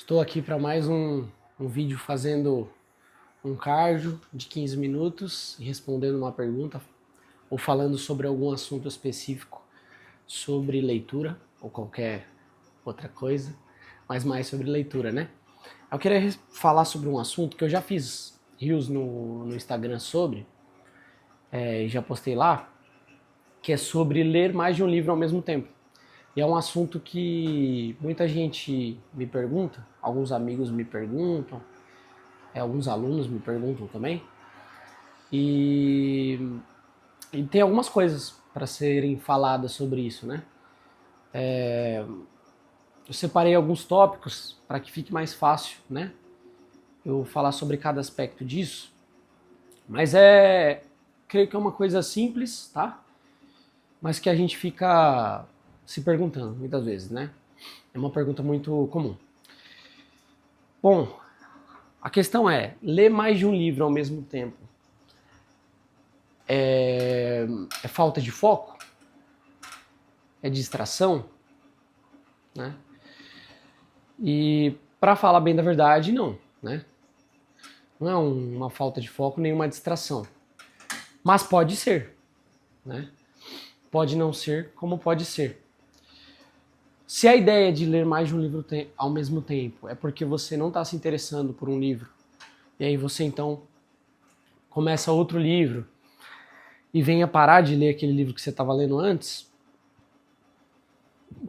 Estou aqui para mais um vídeo fazendo um cardio de 15 minutos e respondendo uma pergunta ou falando sobre algum assunto específico sobre leitura ou qualquer outra coisa, mas mais sobre leitura, né? Eu queria falar sobre um assunto que eu já fiz reels no Instagram sobre, e já postei lá, que é sobre ler mais de um livro ao mesmo tempo. E é um assunto que muita gente me pergunta, alguns amigos me perguntam, alguns alunos me perguntam também. E, e tem algumas coisas para serem faladas sobre isso, né? Eu separei alguns tópicos para que fique mais fácil, né? Eu falar sobre cada aspecto disso. Mas creio que é uma coisa simples, tá? Mas que a gente fica se perguntando muitas vezes, né? É uma pergunta muito comum. Bom, a questão é, ler mais de um livro ao mesmo tempo é falta de foco? É distração? Né? E para falar bem da verdade, não, né? Não é uma falta de foco nem uma distração. Mas pode ser, né? Pode não ser, como pode ser. Se a ideia de ler mais de um livro ao mesmo tempo é porque você não está se interessando por um livro, e aí você então começa outro livro e venha parar de ler aquele livro que você estava lendo antes,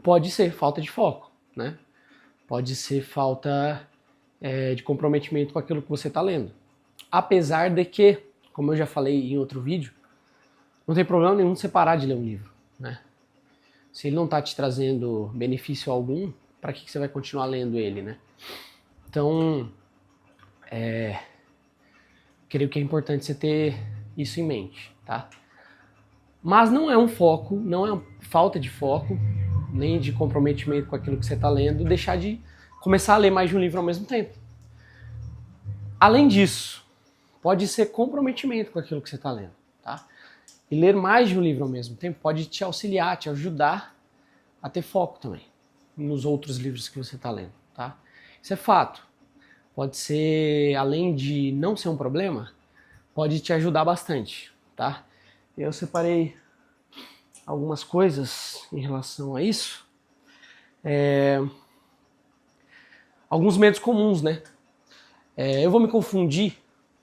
pode ser falta de foco, né? Pode ser falta de comprometimento com aquilo que você está lendo. Apesar de que, como eu já falei em outro vídeo, não tem problema nenhum você parar de ler um livro, né? Se ele não está te trazendo benefício algum, para que você vai continuar lendo ele, né? Então, creio que é importante você ter isso em mente, tá? Mas não é um foco, não é falta de foco, nem de comprometimento com aquilo que você está lendo, deixar de começar a ler mais de um livro ao mesmo tempo. Além disso, pode ser comprometimento com aquilo que você está lendo, tá? E ler mais de um livro ao mesmo tempo pode te auxiliar, te ajudar a ter foco também nos outros livros que você está lendo, tá? Isso é fato. Pode ser, além de não ser um problema, pode te ajudar bastante, tá? Eu separei algumas coisas em relação a isso. Alguns medos comuns, né? Eu vou me confundir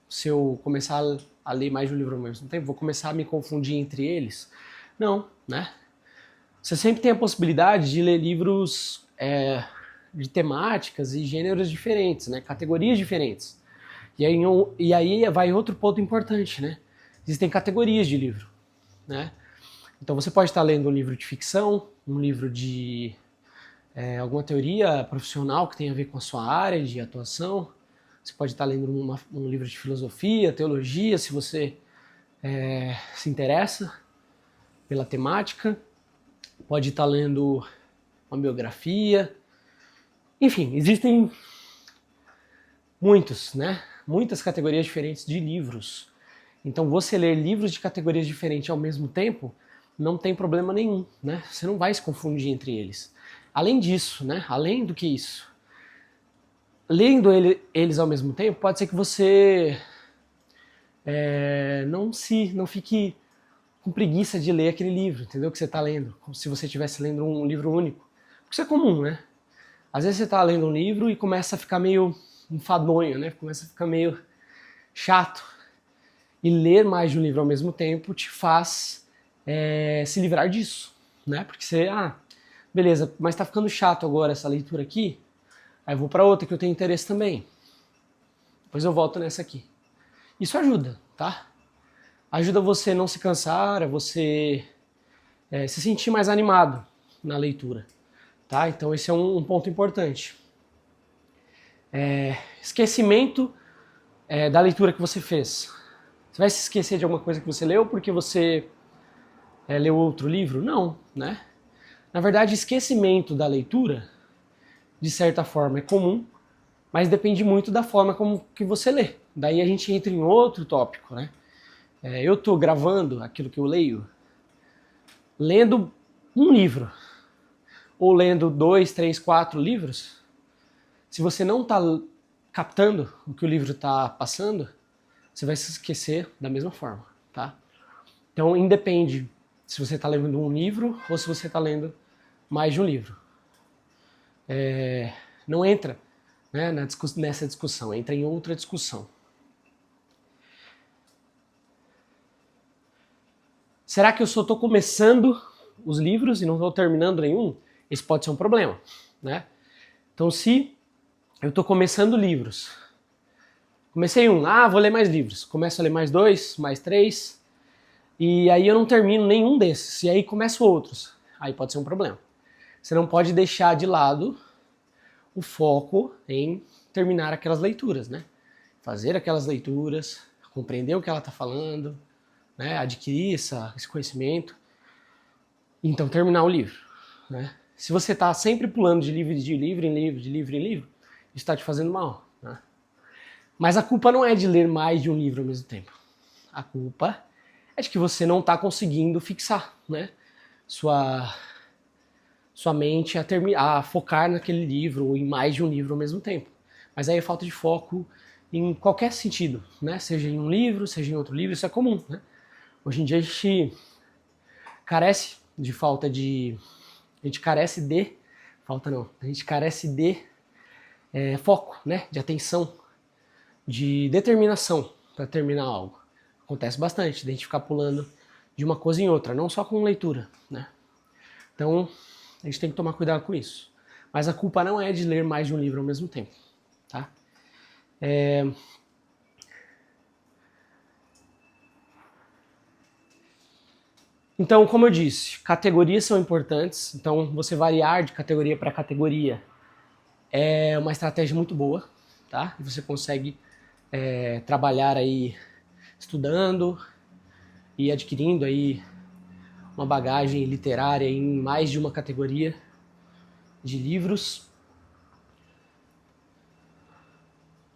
se eu começar a ler mais de um livro ao mesmo tempo, vou começar a me confundir entre eles? Não, né? Você sempre tem a possibilidade de ler livros de temáticas e gêneros diferentes, né? Categorias diferentes. E aí vai outro ponto importante, né? Existem categorias de livro, né? Então você pode estar lendo um livro de ficção, um livro de alguma teoria profissional que tem a ver com a sua área de atuação. Você pode estar lendo um livro de filosofia, teologia, se você se interessa pela temática. Pode estar lendo uma biografia. Enfim, existem muitos, né? Muitas categorias diferentes de livros. Então você ler livros de categorias diferentes ao mesmo tempo não tem problema nenhum, né? Você não vai se confundir entre eles. Além disso, né? Além do que isso, lendo eles ao mesmo tempo, pode ser que você não fique com preguiça de ler aquele livro, entendeu? Que você está lendo, como se você estivesse lendo um livro único. Isso é comum, né? Às vezes você está lendo um livro e começa a ficar meio enfadonho, né? Começa a ficar meio chato. E ler mais de um livro ao mesmo tempo te faz se livrar disso, né? Porque você, beleza, mas tá ficando chato agora essa leitura aqui, aí eu vou para outra que eu tenho interesse também. Depois eu volto nessa aqui. Isso ajuda, tá? Ajuda você a não se cansar, a você se sentir mais animado na leitura, tá? Então esse é um ponto importante. Esquecimento da leitura que você fez. Você vai se esquecer de alguma coisa que você leu porque você leu outro livro? Não, né? Na verdade, esquecimento da leitura, de certa forma, é comum, mas depende muito da forma como que você lê. Daí a gente entra em outro tópico, né? Eu estou gravando aquilo que eu leio, lendo um livro, ou lendo 2, 3, 4 livros, Se você não está captando o que o livro está passando, você vai se esquecer da mesma forma, tá? Então, independe se você está lendo um livro ou se você está lendo mais de um livro. Não entra, né, nessa discussão, entra em outra discussão. Será que eu só estou começando os livros e não estou terminando nenhum? Esse pode ser um problema, né? Então, se eu estou começando livros, comecei um, vou ler mais livros, começo a ler mais 2, mais 3, e aí eu não termino nenhum desses, e aí começo outros, aí pode ser um problema. Você não pode deixar de lado o foco em terminar aquelas leituras, né? Fazer aquelas leituras, compreender o que ela está falando, né? Adquirir esse conhecimento, então terminar o livro, né? Se você está sempre pulando de livro em livro, isso está te fazendo mal, né? Mas a culpa não é de ler mais de um livro ao mesmo tempo. A culpa é de que você não está conseguindo fixar, né, sua mente a focar naquele livro ou em mais de um livro ao mesmo tempo. Mas aí é falta de foco em qualquer sentido, né? Seja em um livro, seja em outro livro, isso é comum, né? Hoje em dia a gente carece de foco, né? De atenção, de determinação para terminar algo. Acontece bastante, de a gente ficar pulando de uma coisa em outra, não só com leitura, né? Então, a gente tem que tomar cuidado com isso. Mas a culpa não é de ler mais de um livro ao mesmo tempo, tá? Então, como eu disse, categorias são importantes. Então, você variar de categoria para categoria é uma estratégia muito boa, tá? Você consegue trabalhar aí estudando e adquirindo aí uma bagagem literária em mais de uma categoria de livros.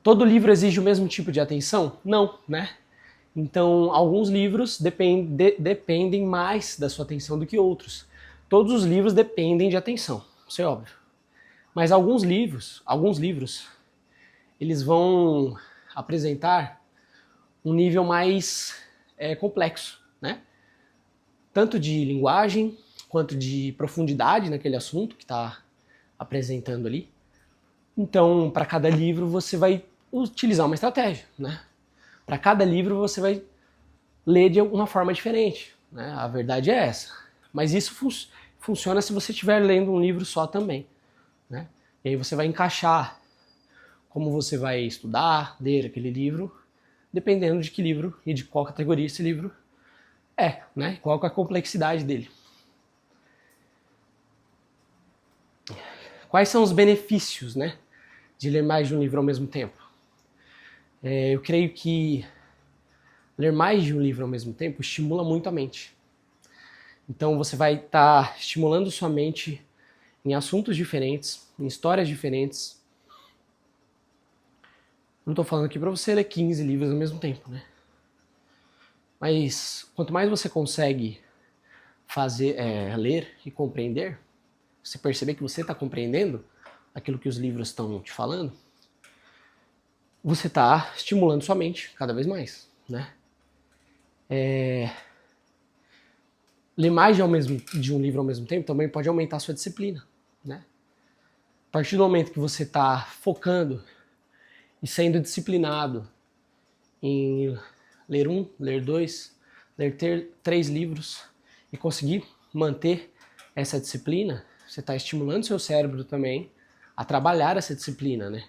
Todo livro exige o mesmo tipo de atenção? Não, né? Então, alguns livros dependem mais da sua atenção do que outros. Todos os livros dependem de atenção, isso é óbvio. Mas alguns livros, eles vão apresentar um nível mais complexo, né? Tanto de linguagem, quanto de profundidade naquele assunto que está apresentando ali. Então, para cada livro, você vai utilizar uma estratégia, né? Para cada livro, você vai ler de uma forma diferente, né? A verdade é essa. Mas isso funciona se você estiver lendo um livro só também, né? E aí você vai encaixar como você vai estudar, ler aquele livro, dependendo de que livro e de qual categoria esse livro é, né? Qual é a complexidade dele. Quais são os benefícios, né, de ler mais de um livro ao mesmo tempo? Eu creio que ler mais de um livro ao mesmo tempo estimula muito a mente. Então você vai estar estimulando sua mente em assuntos diferentes, em histórias diferentes. Não estou falando aqui para você ler 15 livros ao mesmo tempo, né? Mas quanto mais você consegue ler e compreender, você perceber que você está compreendendo aquilo que os livros estão te falando, você está estimulando sua mente cada vez mais, né? Ler mais de um livro ao mesmo tempo também pode aumentar a sua disciplina, né? A partir do momento que você está focando e sendo disciplinado em ler um, ler dois, ler 3 livros e conseguir manter essa disciplina, você está estimulando seu cérebro também a trabalhar essa disciplina, né?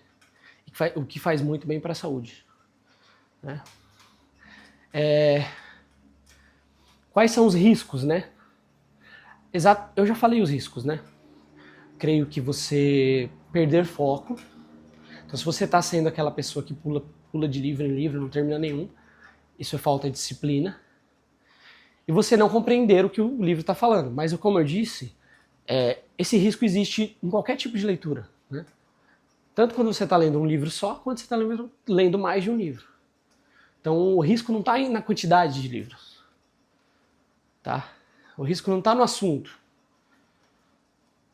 O que faz muito bem para a saúde, né? Quais são os riscos, né? Exato, eu já falei os riscos, né? Creio que você perder foco. Então, se você está sendo aquela pessoa que pula de livro em livro, não termina nenhum, isso é falta de disciplina. E você não compreender o que o livro está falando. Mas, como eu disse, esse risco existe em qualquer tipo de leitura, né? Tanto quando você está lendo um livro só, quanto você está lendo mais de um livro. Então, o risco não está na quantidade de livros, tá? O risco não está no assunto.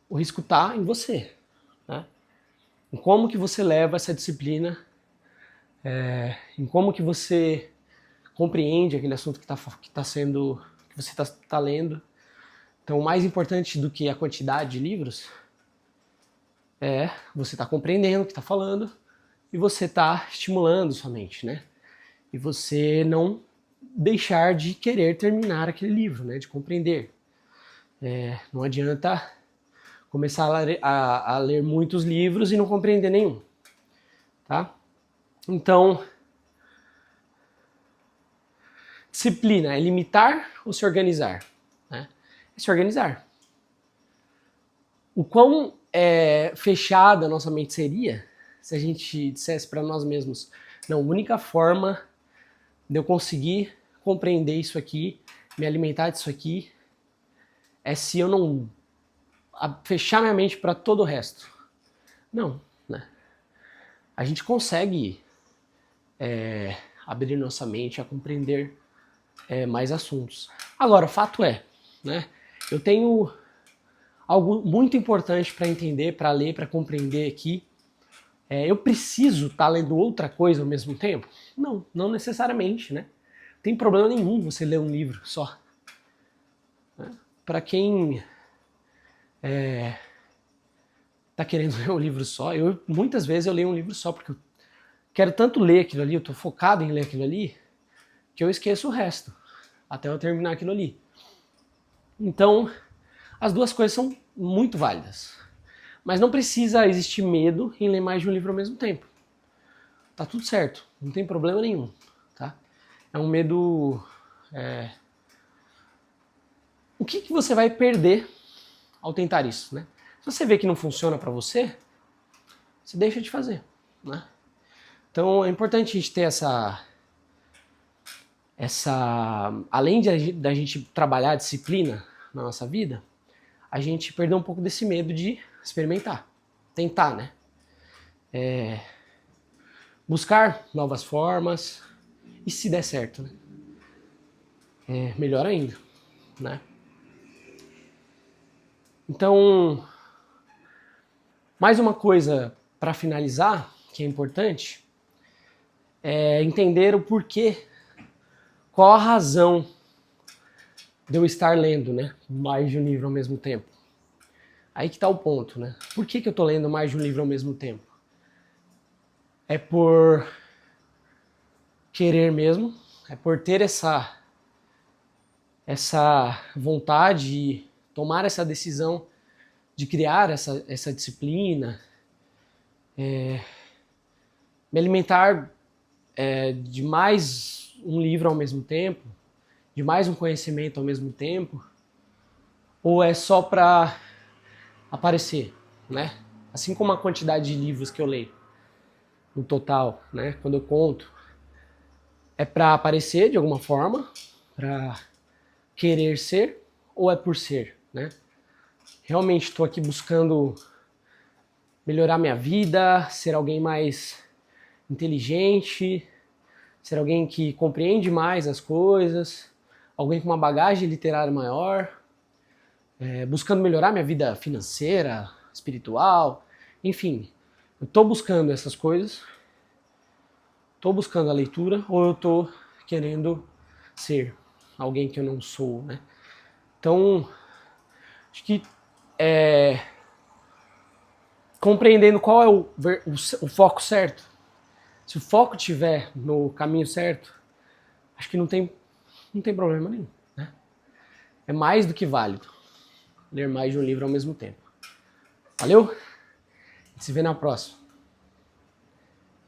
O risco está em você, né? em como que você leva essa disciplina, em como que você compreende aquele assunto que você está lendo. Então, mais importante do que a quantidade de livros é você estar compreendendo o que está falando e você estar estimulando sua mente, né? E você não deixar de querer terminar aquele livro, né? De compreender. Não adianta começar a ler muitos livros e não compreender nenhum, tá? Então, disciplina é limitar ou se organizar? Né? É se organizar. O quão fechada a nossa mente seria se a gente dissesse para nós mesmos, não, a única forma de eu conseguir compreender isso aqui, me alimentar disso aqui, é se eu não fechar minha mente para todo o resto. Não, né? A gente consegue abrir nossa mente a compreender mais assuntos. Agora, o fato é, né? Eu tenho algo muito importante para entender, para ler, para compreender aqui. Eu preciso estar lendo outra coisa ao mesmo tempo? Não, não necessariamente, né? Não tem problema nenhum você ler um livro só. Né? Para quem tá querendo ler um livro só, muitas vezes eu leio um livro só porque eu quero tanto ler aquilo ali, eu tô focado em ler aquilo ali, que eu esqueço o resto, até eu terminar aquilo ali. Então, as duas coisas são muito válidas. Mas não precisa existir medo em ler mais de um livro ao mesmo tempo. Tá tudo certo, não tem problema nenhum, tá? É um medo... O que você vai perder ao tentar isso, né? Se você vê que não funciona para você, você deixa de fazer, né? Então é importante a gente ter além da gente trabalhar a disciplina na nossa vida, a gente perder um pouco desse medo de experimentar, tentar, né? Buscar novas formas e se der certo, né? Melhor ainda, né? Então, mais uma coisa para finalizar, que é importante, é entender o porquê, qual a razão de eu estar lendo, né, mais de um livro ao mesmo tempo. Aí que está o ponto, né? Por que eu estou lendo mais de um livro ao mesmo tempo? É por querer mesmo, é por ter essa vontade de tomar essa decisão de criar essa disciplina, me alimentar de mais um livro ao mesmo tempo, de mais um conhecimento ao mesmo tempo, ou é só para aparecer, né? Assim como a quantidade de livros que eu leio no total, né? Quando eu conto, é para aparecer de alguma forma, para querer ser, ou é por ser, né? Realmente estou aqui buscando melhorar minha vida, ser alguém mais inteligente, ser alguém que compreende mais as coisas, alguém com uma bagagem literária maior, buscando melhorar minha vida financeira, espiritual, enfim. Eu estou buscando essas coisas, estou buscando a leitura, ou eu estou querendo ser alguém que eu não sou, né? Então, acho que compreendendo qual é o foco certo, se o foco estiver no caminho certo, acho que não tem problema nenhum, né? É mais do que válido ler mais de um livro ao mesmo tempo. Valeu? Se vê na próxima.